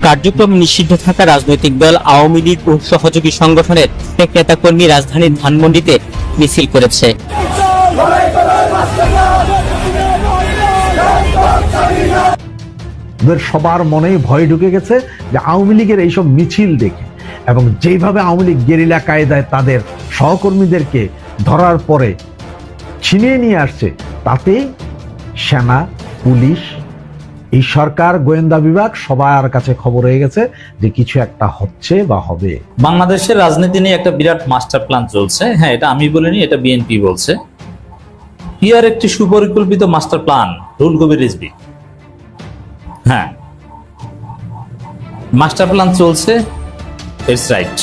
কার্যক্রম নিষিদ্ধ থাকা রাজনৈতিক দল আওয়ামী লীগ ও সহযোগী সংগঠনের এক নেতাকর্মী রাজধানীর ধানমন্ডিতে মিছিল করেছে। সবার মনেই ভয় ঢুকে গেছে যে আওয়ামী লীগের এইসব মিছিল দেখে এবং যেভাবে আওয়ামী লীগ গেরিলা কায়দায় তাদের সহকর্মীদেরকে ধরার পরে ছিনিয়ে নিয়ে আসছে, তাতে সেনা, পুলিশ, এই সরকার, গোয়েন্দা বিভাগ সবার কাছে খবর হয়ে গেছে যে কিছু একটা হচ্ছে বা হবে। বাংলাদেশের রাজনীতি নিয়ে একটা বিরাট মাস্টার প্ল্যান চলছে। হ্যাঁ, এটা আমি বলিনি, এটা বিএনপি বলছে। পিয়ার একটি সুপরিকল্পিত master plan, rule Kabir Rizvi. হ্যাঁ, মাস্টার প্ল্যান চলছে, ইটস রাইট।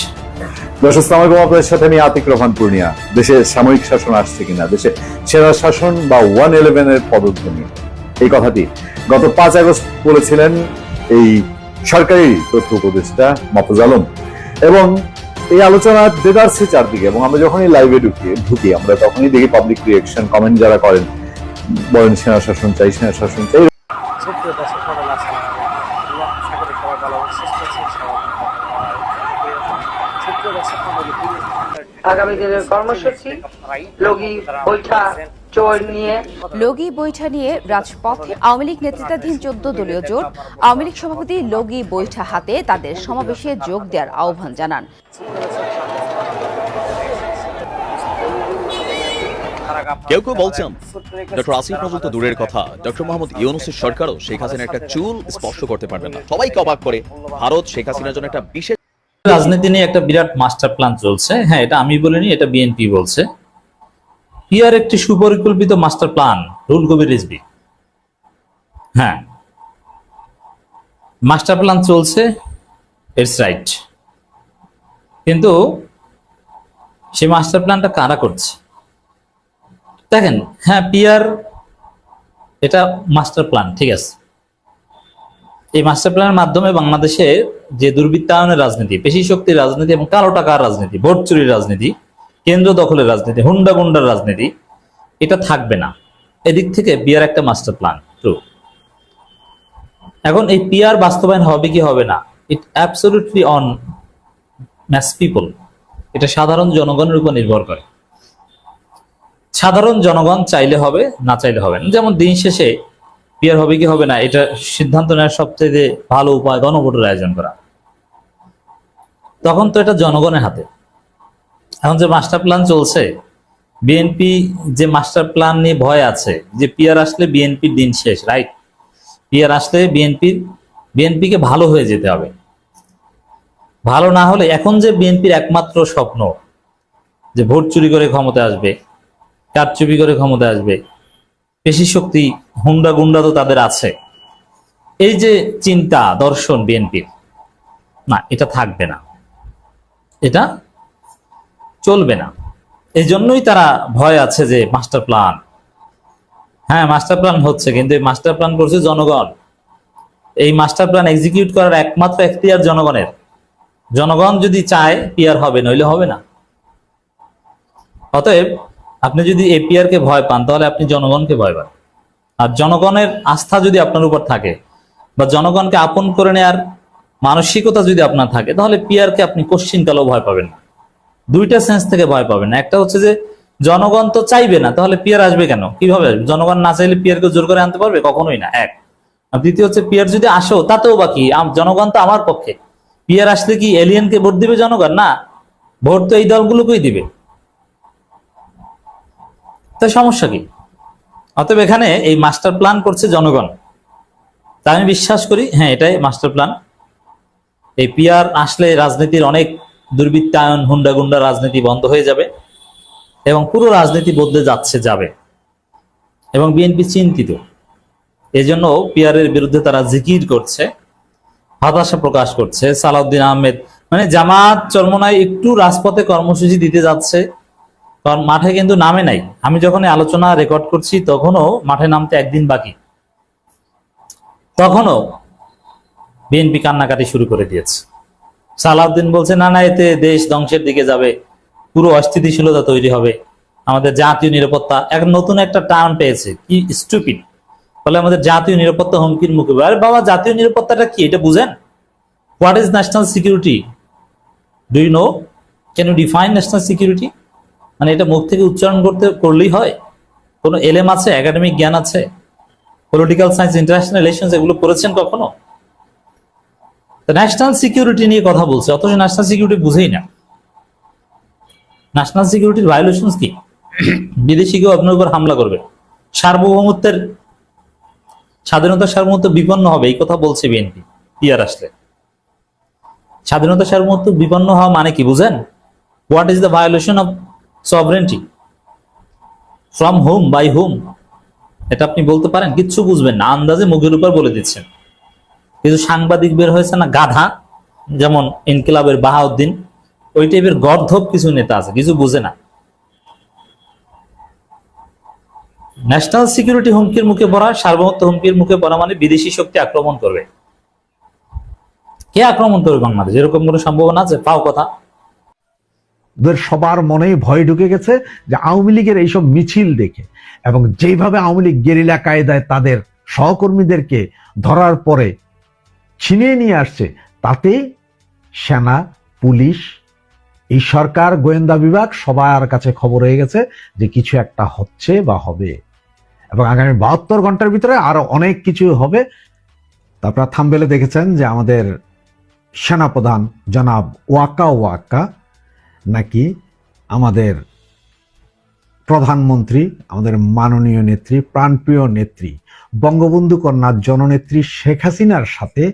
দর্শক আসসালামু আলাইকুম, আপনাদের সাথে আমি আতিক রহমান পূর্ণিয়া। দেশে সামরিক শাসন আসছে কিনা, দেশে সেনা শাসন বা 111 এর পদধ্বনি, এই কথাটি গত 5 আগস্ট বলেছিলেন এই সরকারি তথ্য উপদেষ্টা মাহফুজ আলম। এবং এই আলোচনা দেদারছে চারদিকে, এবং আমরা যখনই লাইভে ঢুকি আমরা তখনই দেখি পাবলিক রিয়েকশন, কমেন্ট যারা করেন, বলেন সেনা শাসন চাই, সেনা শাসন চাই। আগামী দিনের কর্মসূচি লগি বৈঠা নিয়ে রাজপথে আওয়ামী লীগ নেতৃত্বাধীন 14 দলীয় জোট আওয়ামী লীগ সভাপতি লগি বৈঠা হাতে তাদের সমাবেশে যোগ দেওয়ার আহ্বান জানান। কেউ কেউ বলছেন ডক্টর আসিফ নজরুল তো দূরের কথা, ডক্টর মোহাম্মদ ইউনূসের সরকারও শেখ হাসিনার একটা চুল স্পর্শ করতে পারবে না। সবাইকে অবাক করে ভারত শেখ হাসিনার জন্য একটা বিশেষ রাজনীতি নিয়ে একটা বিরাট মাস্টার প্ল্যান চলছে। হ্যাঁ, এটা আমি বলিনি, এটা বিএনপি বলছে। পিয়ার একটি সুপরিকল্পিত master plan, rule Kabir Rizvi. হ্যাঁ, মাস্টার প্ল্যান চলছে, ইটস রাইট। কিন্তু সেই মাস্টার প্ল্যানটা কারা করছে দেখেন। হ্যাঁ, পিয়ার এটা মাস্টার প্ল্যান, ঠিক আছে। এই মাস্টার প্ল্যানের মাধ্যমে বাংলাদেশে যে দুর্বৃত্তায়নের রাজনীতি, পেশি শক্তির রাজনীতি এবং কালো টাকার রাজনীতি, ভোট চুরির রাজনীতি, কেন্দ্র দখলের রাজনীতি, হুন্ডা গুন্ডার রাজনীতি, এটা থাকবে না। এদিক থেকে পিয়ার একটা মাস্টার প্ল্যান, ট্রু। এখন এই পিয়ার বাস্তবায়ন হবে কি হবে না, ইট অ্যাবসলিউটলি অন ম্যাস পিপল। এটা সাধারণ জনগণের উপর নির্ভর করে। সাধারণ জনগণ চাইলে হবে, না চাইলে হবে না। যেমন দিন শেষে পিয়ার হবে কি হবে না, এটা সিদ্ধান্ত নেওয়ার সবচেয়ে ভালো উপায় গণভোটের আয়োজন করা। তখন তো এটা জনগণের হাতে। এখন যে মাস্টার প্ল্যান চলছে, বিএনপি যে মাস্টার প্ল্যান নিয়ে ভয় আছে যে পিয়ার আসলে বিএনপির দিন শেষ, রাইট? পিয়ার আসলে বিএনপিকে ভালো হয়ে যেতে হবে। ভালো না হলে, এখন যে বিএনপির একমাত্র স্বপ্ন যে ভোট চুরি করে ক্ষমতা আসবে, কারচুপি করে ক্ষমতা আসবে, পেশি শক্তি, হুন্ডা গুন্ডা তো তাদের আছে, এই যে চিন্তা দর্শন বিএনপির, না, এটা থাকবে না, এটা চলবে না। এই জন্যই তারা ভয় আছে যে মাস্টার প্ল্যান। হ্যাঁ, মাস্টার প্ল্যান হচ্ছে, কিন্তু এই মাস্টার প্ল্যান করছে জনগণ। এই মাস্টার প্ল্যান এক্সিকিউট করার একমাত্র এখতিয়ার জনগণের। জনগণ যদি চায় পিয়ার হবে, নইলে হবে না। অতএব আপনি যদি এপিআর কে ভয় পান, তাহলে আপনি জনগণকে ভয় পান। আর জনগণের আস্থা যদি আপনার উপর থাকে, বা জনগণকে আপন করে নেয়ার মানসিকতা যদি আপনার থাকে, তাহলে পিআর কে আপনি কোশ্চিনকালেও ভয় পাবেন না। দুইটা সেন্স থেকে ভয় পাবেন না। একটা হচ্ছে যে জনগণ তো চাইবে না, তাহলে পিআর আসবে কেন, কিভাবে আসবে? জনগণ না চাইলে পিআর কে জোর করে আনতে পারবে? কখনোই না, এক। আর দ্বিতীয় হচ্ছে পিআর যদি আসো, তাতেও বাকি জনগণ তো আমার পক্ষে। পিআর আসলে কি এলিয়েনকে ভোট দিবে জনগণ? না, ভোট তো এই দলগুলোকেই দিবে। তাই সমস্যা কি? অতএব এখানে এই মাস্টার প্ল্যান করছে জনগণ। তা আমি বিশ্বাস করি, হ্যাঁ, এটাই মাস্টার প্ল্যান। এই পিআর আসলে রাজনীতির অনেক দুর্বৃত্তায়ন, হুন্ডা গুন্ডা রাজনীতি বন্ধ হয়ে যাবে এবং পুরো রাজনীতি বদলে যাবে। এবং বিএনপি চিন্তিত, এজন্য পিআর এর বিরুদ্ধে তারা জিকির করছে, হতাশা প্রকাশ করছে। সালাউদ্দিন আহমেদ, মানে জামাত চরমনায় একটু রাজপথে কর্মসূচি দিতে যাচ্ছে, কারণ মাঠে কিন্তু নামে নাই। আমি যখন আলোচনা রেকর্ড করছি তখনও মাঠে নামতে একদিন বাকি, তখনও বিএনপি কান্নাকাটি শুরু করে দিয়েছে। সালাউদ্দিন বলছে না, এতে দেশ ধ্বংসের দিকে যাবে, পুরো অস্থিতিশীলতা তৈরি হবে, আমাদের জাতীয় নিরাপত্তা এখন নতুন একটা টার্ম পেয়েছে, কি স্টুপিড, বলে আমাদের জাতীয় নিরাপত্তা হুমকির মুখে। আরে বাবা, জাতীয় নিরাপত্তাটা কি এটা বুঝেন? What is national security? Do you know? Can you define national security? মানে এটা মুখ থেকে উচ্চারণ করলেই হয়? কোনো এলএম আছে, একাডেমিক জ্ঞান আছে, পলিটিক্যাল সায়েন্স, ইন্টারন্যাশনাল রিলেশনস এগুলো পড়েছেন কখনো? ন্যাশনাল সিকিউরিটি নিয়ে কথা বলছে, অথচ ন্যাশনাল সিকিউরিটি বুঝেই না। ন্যাশনাল সিকিউরিটির ভায়োলেশনস কি? বিদেশি কেউ আপনার উপর হামলা করবে, সার্বভৌমত্বের, স্বাধীনতার সার্বভৌমত্ব বিপন্ন হবে, এই কথা বলছে বিএনপি পিআর আসলে। স্বাধীনতার সার্বভৌমত্ব বিপন্ন হওয়া মানে কি বুঝেন? What is the violation of sovereignty? From home, by home? এটা আপনি বলতে পারেন? কিচ্ছু বুঝবেন না, আন্দাজে মুখের উপর বলে দিচ্ছেন। কিছু সাংবাদিক বের হয়েছে না গাধা, যেমন ইনকিলাবের বাহাউদ্দিন, ওই টাইপের গর্ধব কিছু নেতা আছে, কিছু বুঝে না। ন্যাশনাল সিকিউরিটি হুমকির মুখে পড়া, সার্বভৌমত্ব হুমকির মুখে পড়া মানে বিদেশি শক্তি আক্রমণ করবে। কে আক্রমণ করবে বাংলাদেশ? এরকম কোনো সম্ভাবনা আছে? পাও কথা। ওদের সবার মনেই ভয় ঢুকে গেছে যে আওয়ামী লীগের এইসব মিছিল দেখে এবং যেভাবে আওয়ামী লীগ গেরিলা কায়দায় তাদের সহকর্মীদেরকে ধরার পরে ছিনিয়ে নিয়ে আসছে, তাতে সেনা, পুলিশ, এই সরকার, গোয়েন্দা বিভাগ সবার কাছে খবর হয়ে গেছে যে কিছু একটা হচ্ছে বা হবে, এবং আগামী 72 ঘন্টার ভিতরে আরো অনেক কিছু হবে। তারপর থাম্বেলে দেখেছেন যে আমাদের সেনাপ্রধান জনাব ওয়াকা নাকি আমাদের প্রধানমন্ত্রী, আমাদের মাননীয় নেত্রী, প্রাণপ্রিয় নেত্রী, বঙ্গবন্ধু কন্যা জননেত্রী শেখ হাসিনার সাথে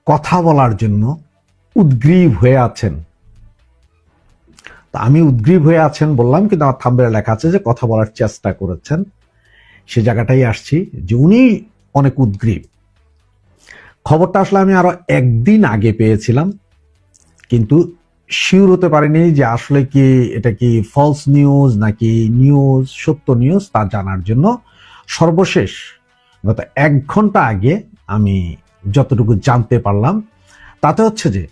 কথা বলার জন্য উদ্গ্রীব হয়ে আছেন। তা আমি উদ্গ্রীব হয়ে আছেন বললাম, কিন্তু আমার থাম্বেলে লেখা আছে যে কথা বলার চেষ্টা করেছেন। সে জায়গাটাই আসছি যে উনি অনেক উদ্গ্রীব। খবরটা আসলে আমি আরো একদিন আগে পেয়েছিলাম, কিন্তু শিওর হতে পারিনি যে আসলে কি এটা কি ফলস নিউজ নাকি নিউজ, সত্য নিউজ তা জানার জন্য সর্বশেষ গত 1 ঘন্টা আগে আমি যতটুকু জানতে পারলাম তাতে হচ্ছে যে